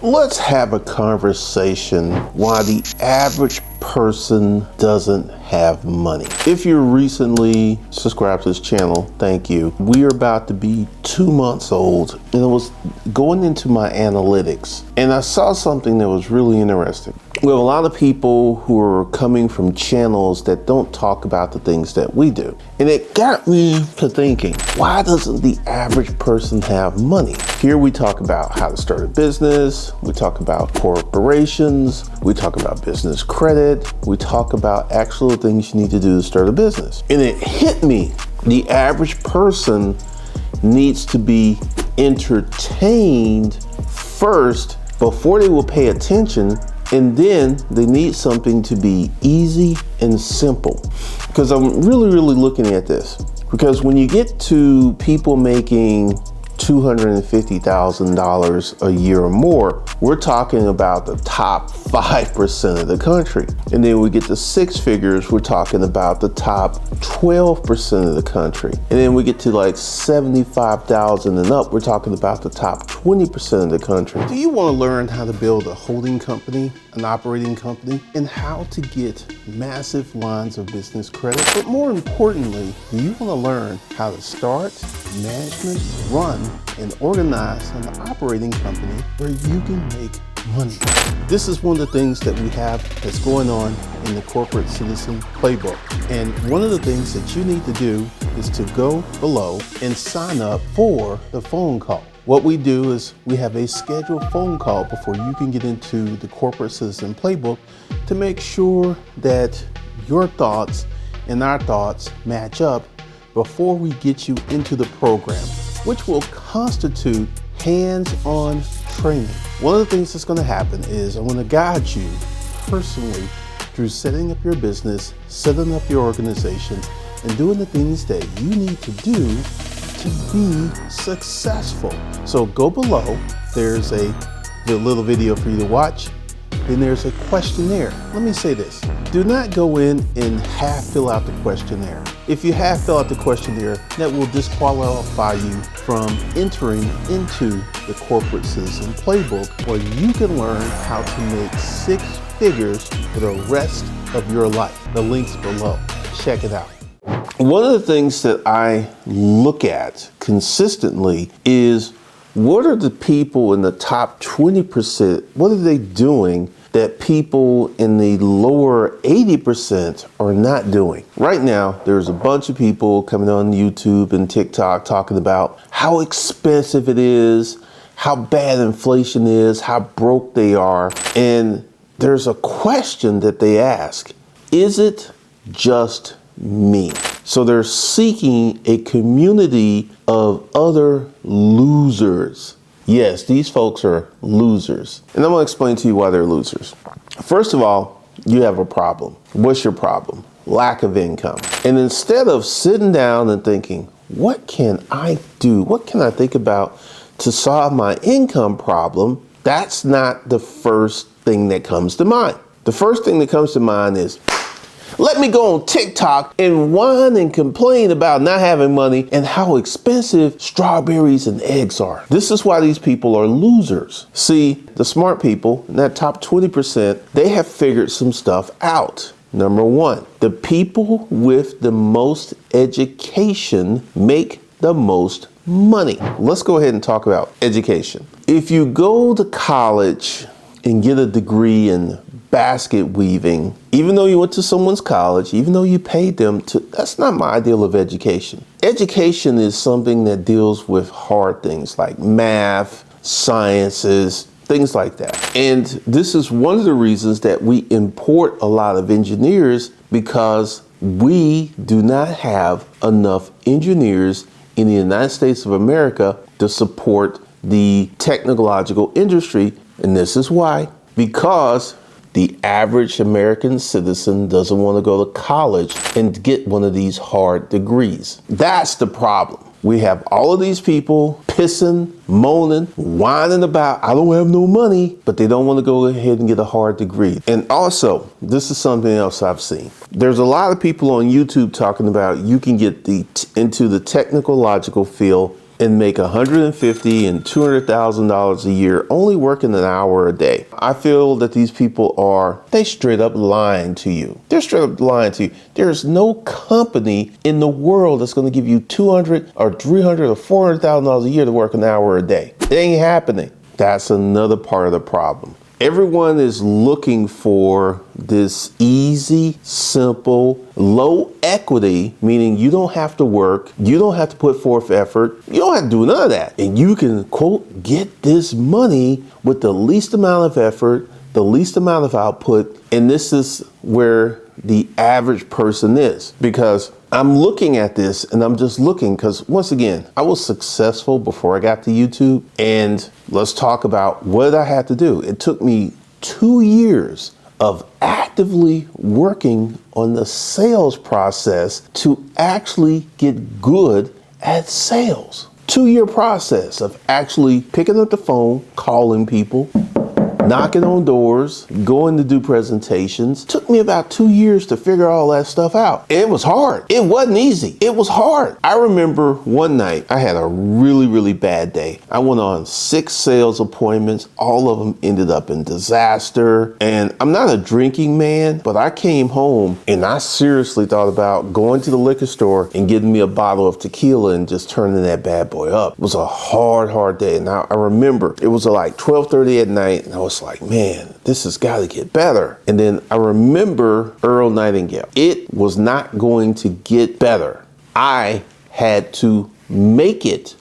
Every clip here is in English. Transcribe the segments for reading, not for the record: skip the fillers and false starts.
Let's have a conversation why the average person doesn't have money. If you're recently subscribed to this channel, thank you. We are about to be 2 months old, and I was going into my analytics and I saw something that was really interesting. We have a lot of people who are coming from channels that don't talk about the things that we do. And it got me to thinking, why doesn't the average person have money? Here we talk about how to start a business, we talk about corporations, we talk about business credit, we talk about actual things you need to do to start a business. And it hit me, the average person needs to be entertained first before they will pay attention. And then they need something to be easy and simple. Because I'm really looking at this. Because when you get to people making $250,000 a year or more, we're talking about the top 5% of the country. And then we get to six figures, we're talking about the top 12% of the country. And then we get to like 75,000 and up, we're talking about the top 20% of the country. Do you want to learn how to build a holding company, an operating company, and how to get massive lines of business credit? But more importantly, do you want to learn how to start, management, run, and organize an operating company where you can make money? This is one of the things that we have that's going on in the Corporate Citizen Playbook. And one of the things that you need to do is to go below and sign up for the phone call. What we do is we have a scheduled phone call before you can get into the Corporate Citizen Playbook to make sure that your thoughts and our thoughts match up before we get you into the program, which will constitute hands-on training. One of the things that's going to happen is I'm going to guide you personally through setting up your business, setting up your organization, and doing the things that you need to do to be successful. So go below, there's a little video for you to watch. Then there's a questionnaire. Let me say this, do not go in and half fill out the questionnaire. If you half fill out the questionnaire, that will disqualify you from entering into the Corporate Citizen Playbook, where you can learn how to make six figures for the rest of your life. The link's below, check it out. One of the things that I look at consistently is, what are the people in the top 20%, what are they doing that people in the lower 80% are not doing? Right now, there's a bunch of people coming on YouTube and TikTok talking about how expensive it is, how bad inflation is, how broke they are. And there's a question that they ask, is it just me? So they're seeking a community of other losers. Yes, these folks are losers. And I'm going to explain to you why they're losers. First of all, you have a problem. What's your problem? Lack of income. And instead of sitting down and thinking, what can I do? What can I think about to solve my income problem? That's not the first thing that comes to mind. The first thing that comes to mind is, let me go on TikTok and whine and complain about not having money and how expensive strawberries and eggs are. This is why these people are losers. See, the smart people in that top 20%, they have figured some stuff out. Number one, the people with the most education make the most money. Let's go ahead and talk about education. If you go to college and get a degree in basket weaving, even though you went to someone's college, even though you paid them to, that's not my ideal of education. Education is something that deals with hard things like math, sciences, things like that. And this is one of the reasons that we import a lot of engineers, because we do not have enough engineers in the United States of America to support the technological industry. And this is why, because the average American citizen doesn't want to go to college and get one of these hard degrees. That's the problem. We have all of these people pissing, moaning, whining about, I don't have no money, but they don't want to go ahead and get a hard degree. And also, this is something else I've seen. There's a lot of people on YouTube talking about you can get into the technological field and make $150,000 and $200,000 a year only working an hour a day. I feel that these people they straight up lying to you. They're straight up lying to you. There's no company in the world that's going to give you $200,000 or $300,000 or $400,000 a year to work an hour a day. It ain't happening. That's another part of the problem. Everyone is looking for this easy, simple, low equity, meaning you don't have to work, you don't have to put forth effort, you don't have to do none of that. And you can, quote, get this money with the least amount of effort, the least amount of output. And this is where the average person is, because I'm looking at this and I'm just looking because, once again, I was successful before I got to YouTube. And let's talk about what I had to do. It took me 2 years of actively working on the sales process to actually get good at sales. 2-year process of actually picking up the phone, calling people, knocking on doors, going to do presentations. Took me about 2 years to figure all that stuff out. It was hard. It wasn't easy. It was hard. I remember one night I had a really, really bad day. I went on 6 sales appointments. All of them ended up in disaster. And I'm not a drinking man, but I came home and I seriously thought about going to the liquor store and getting me a bottle of tequila and just turning that bad boy up. It was a hard, hard day. And I remember it was like 12:30 at night and I was like, man, this has got to get better. And then I remember Earl Nightingale. It was not going to get better. I had to make it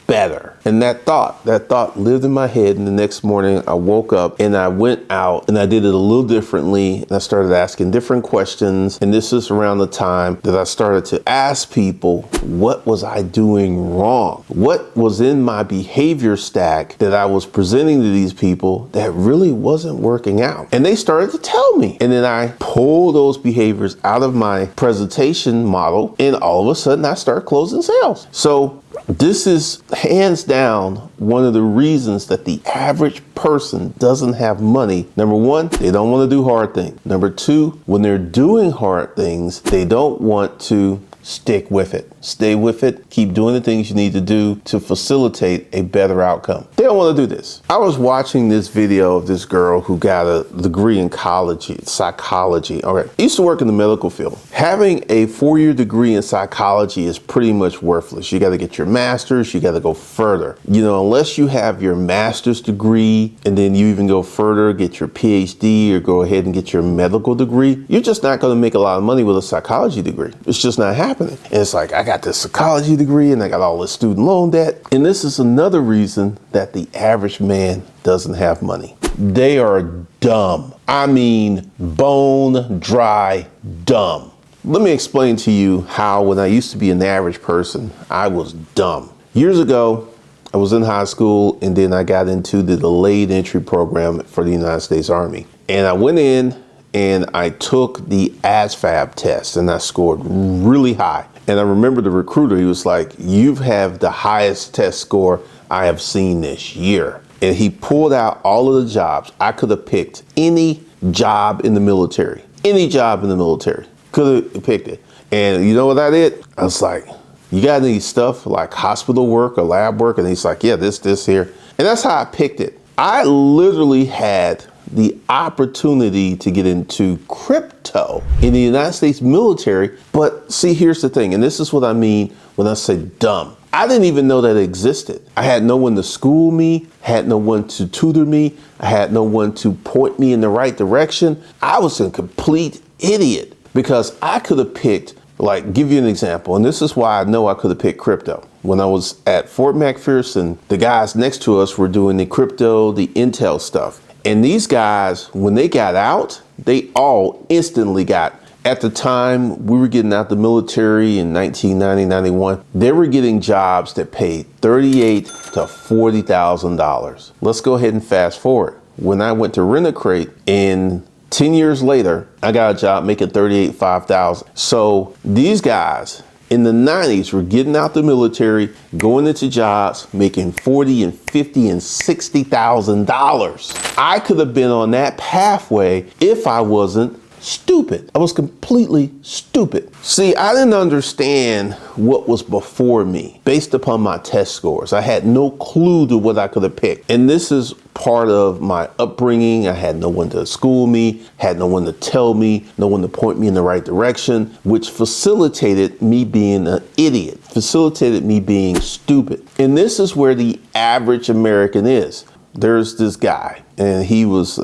better. And that thought lived in my head. And the next morning I woke up and I went out and I did it a little differently. And I started asking different questions. And this is around the time that I started to ask people, what was I doing wrong? What was in my behavior stack that I was presenting to these people that really wasn't working out? And they started to tell me. And then I pulled those behaviors out of my presentation model. And all of a sudden I started closing sales. So this is hands down one of the reasons that the average person doesn't have money. Number one, they don't want to do hard things. Number two, when they're doing hard things, they don't want to stick with it. Stay with it. Keep doing the things you need to do to facilitate a better outcome. They don't want to do this. I was watching this video of this girl who got a degree in psychology. Okay. I used to work in the medical field. Having a 4-year degree in psychology is pretty much worthless. You got to get your master's. You got to go further. You know, unless you have your master's degree and then you even go further, get your PhD or go ahead and get your medical degree, you're just not going to make a lot of money with a psychology degree. It's just not happening. And it's like, I got this psychology degree and I got all this student loan debt. And this is another reason that the average man doesn't have money. They are dumb. I mean, bone dry dumb. Let me explain to you how when I used to be an average person, I was dumb. Years ago, I was in high school and then I got into the delayed entry program for the United States Army. And I went in and I took the ASVAB test and I scored really high. And I remember the recruiter, he was like, you have the highest test score I have seen this year. And he pulled out all of the jobs. I could have picked any job in the military, could have picked it. And you know what I did? I was like, you got any stuff like hospital work or lab work? And he's like, yeah, this here. And that's how I picked it. I literally had the opportunity to get into crypto in the United States military. But see, here's the thing, and this is what I mean when I say dumb. I didn't even know that it existed. I had no one to school me, had no one to tutor me, I had no one to point me in the right direction. I was a complete idiot because I could have picked, like, give you an example, and this is why I know I could have picked crypto. When I was at Fort McPherson, the guys next to us were doing the crypto, the intel stuff. And these guys, when they got out, they all instantly got, at the time we were getting out the military in 1990, 91, they were getting jobs that paid $38,000 to $40,000. Let's go ahead and fast forward. When I went to Rent-A-Crate in 10 years later, I got a job making $38,500. So these guys in the 90s were getting out the military, going into jobs, making $40,000 and $50,000 and $60,000. I could have been on that pathway if I wasn't stupid. I was completely stupid. See, I didn't understand what was before me based upon my test scores. I had no clue to what I could have picked. And this is part of my upbringing. I had no one to school me, had no one to tell me, no one to point me in the right direction, which facilitated me being an idiot, facilitated me being stupid. And this is where the average American is. There's this guy, and he was,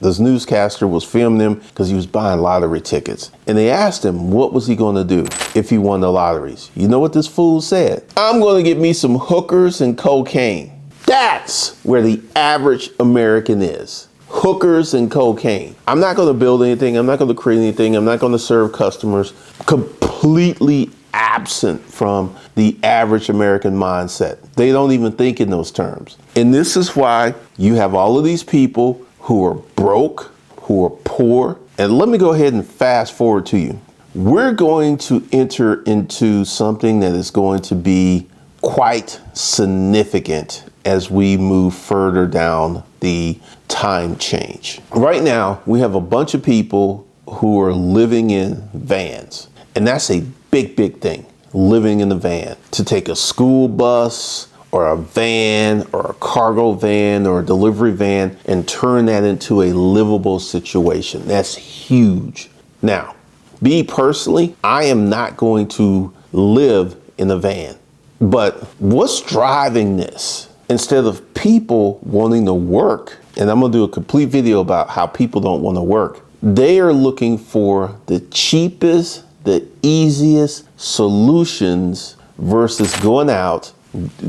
this newscaster was filming him because he was buying lottery tickets. And they asked him, what was he going to do if he won the lotteries? You know what this fool said? I'm going to get me some hookers and cocaine. That's where the average American is. Hookers and cocaine. I'm not going to build anything. I'm not going to create anything. I'm not going to serve customers. Completely absent from the average American mindset. They don't even think in those terms. And this is why you have all of these people who are broke, who are poor. And let me go ahead and fast forward to you. We're going to enter into something that is going to be quite significant as we move further down the time change. Right now, we have a bunch of people who are living in vans. And that's a big, big thing, living in a van. To take a school bus or a van or a cargo van or a delivery van and turn that into a livable situation. That's huge. Now, me personally, I am not going to live in a van. But what's driving this? Instead of people wanting to work, and I'm gonna do a complete video about how people don't want to work, they are looking for the cheapest, the easiest solutions versus going out,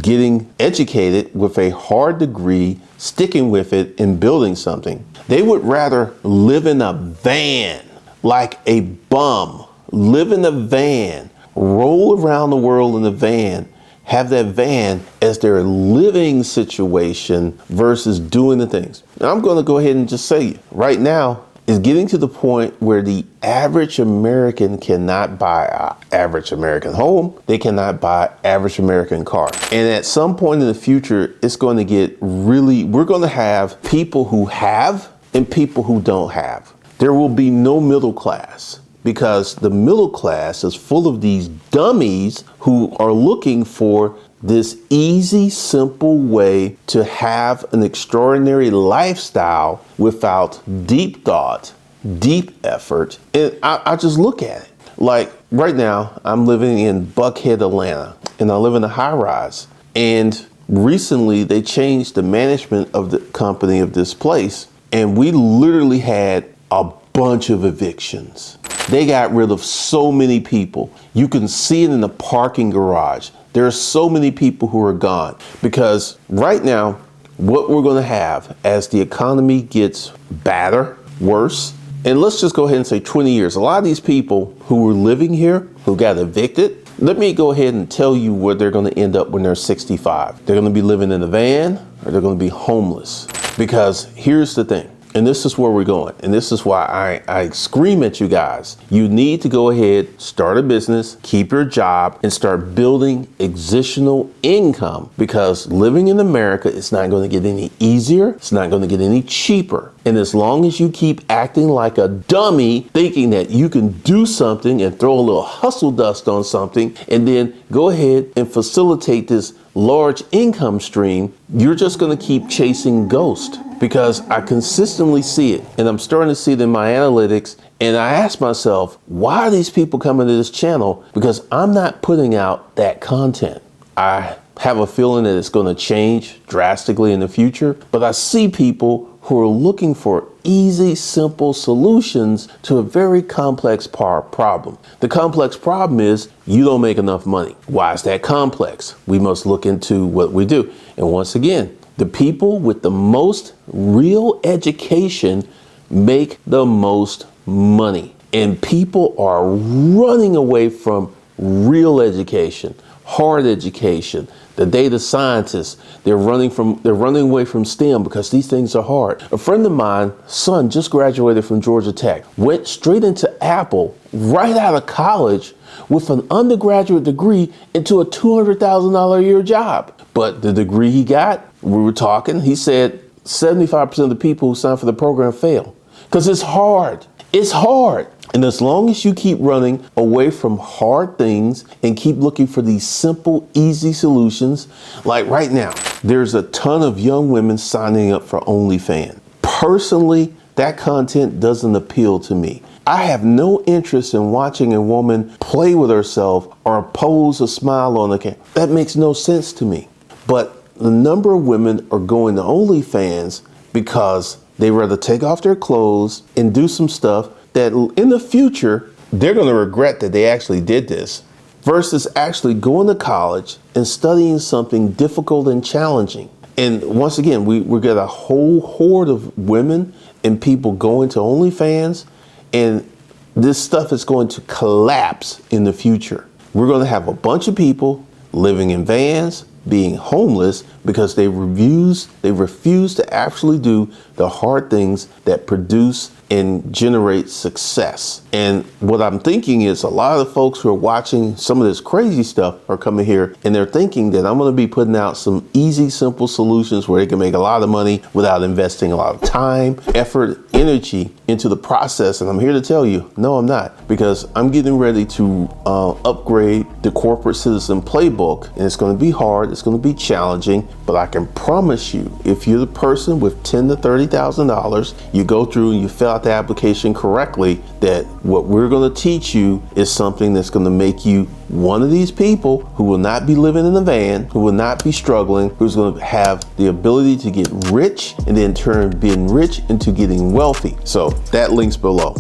getting educated with a hard degree, sticking with it and building something. They would rather live in a van like a bum, live in a van, roll around the world in a van, have that van as their living situation versus doing the things. Now, I'm going to go ahead and just say right now, is getting to the point where the average American cannot buy an average American home. They cannot buy average American car. And at some point in the future, it's going to get really, we're going to have people who have and people who don't have. There will be no middle class because the middle class is full of these dummies who are looking for this easy, simple way to have an extraordinary lifestyle without deep thought, deep effort. And I just look at it. Like right now, I'm living in Buckhead, Atlanta, and I live in a high rise. And recently they changed the management of the company of this place. And we literally had a bunch of evictions. They got rid of so many people. You can see it in the parking garage. There are so many people who are gone because right now, what we're going to have as the economy gets badder, worse, and let's just go ahead and say 20 years. A lot of these people who were living here, who got evicted, let me go ahead and tell you where they're going to end up when they're 65. They're going to be living in a van or they're going to be homeless. Because here's the thing. And this is where we're going. And this is why I scream at you guys. You need to go ahead, start a business, keep your job, and start building additional income because living in America is not going to get any easier. It's not going to get any cheaper. And as long as you keep acting like a dummy, thinking that you can do something and throw a little hustle dust on something and then go ahead and facilitate this large income stream, you're just going to keep chasing ghosts. Because I consistently see it, and I'm starting to see it in my analytics, and I ask myself, why are these people coming to this channel? Because I'm not putting out that content. I have a feeling that it's going to change drastically in the future, but I see people who are looking for easy, simple solutions to a very complex problem. The complex problem is you don't make enough money. Why is that complex? We must look into what we do. And once again, the people with the most real education make the most money. And people are running away from real education, hard education. The data scientists, they're running away from STEM because these things are hard. A friend of mine, son, just graduated from Georgia Tech, went straight into Apple right out of college with an undergraduate degree into a $200,000 a year job. But the degree he got, we were talking, he said 75% of the people who sign for the program fail because it's hard. It's hard. And as long as you keep running away from hard things and keep looking for these simple, easy solutions, like right now, there's a ton of young women signing up for OnlyFans. Personally, that content doesn't appeal to me. I have no interest in watching a woman play with herself or pose a smile on the camera. That makes no sense to me. But the number of women are going to OnlyFans because they rather take off their clothes and do some stuff that in the future, they're going to regret that they actually did this, versus actually going to college and studying something difficult and challenging. And once again, we get a whole horde of women and people going to OnlyFans, and this stuff is going to collapse in the future. We're going to have a bunch of people living in vans, being homeless because they refuse to actually do the hard things that produce and generate success. And what I'm thinking is a lot of the folks who are watching some of this crazy stuff are coming here and they're thinking that I'm going to be putting out some easy, simple solutions where they can make a lot of money without investing a lot of time, effort, energy into the process. And I'm here to tell you, no, I'm not, because I'm getting ready to upgrade the corporate citizen playbook, and it's going to be hard. It's going to be challenging, but I can promise you, if you're the person with $10,000 to $30,000, you go through and you fill out the application correctly, that what we're going to teach you is something that's going to make you one of these people who will not be living in a van, who will not be struggling, who's going to have the ability to get rich and then turn being rich into getting wealthy. So that link's below.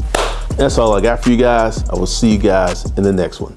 That's all I got for you guys. I will see you guys in the next one.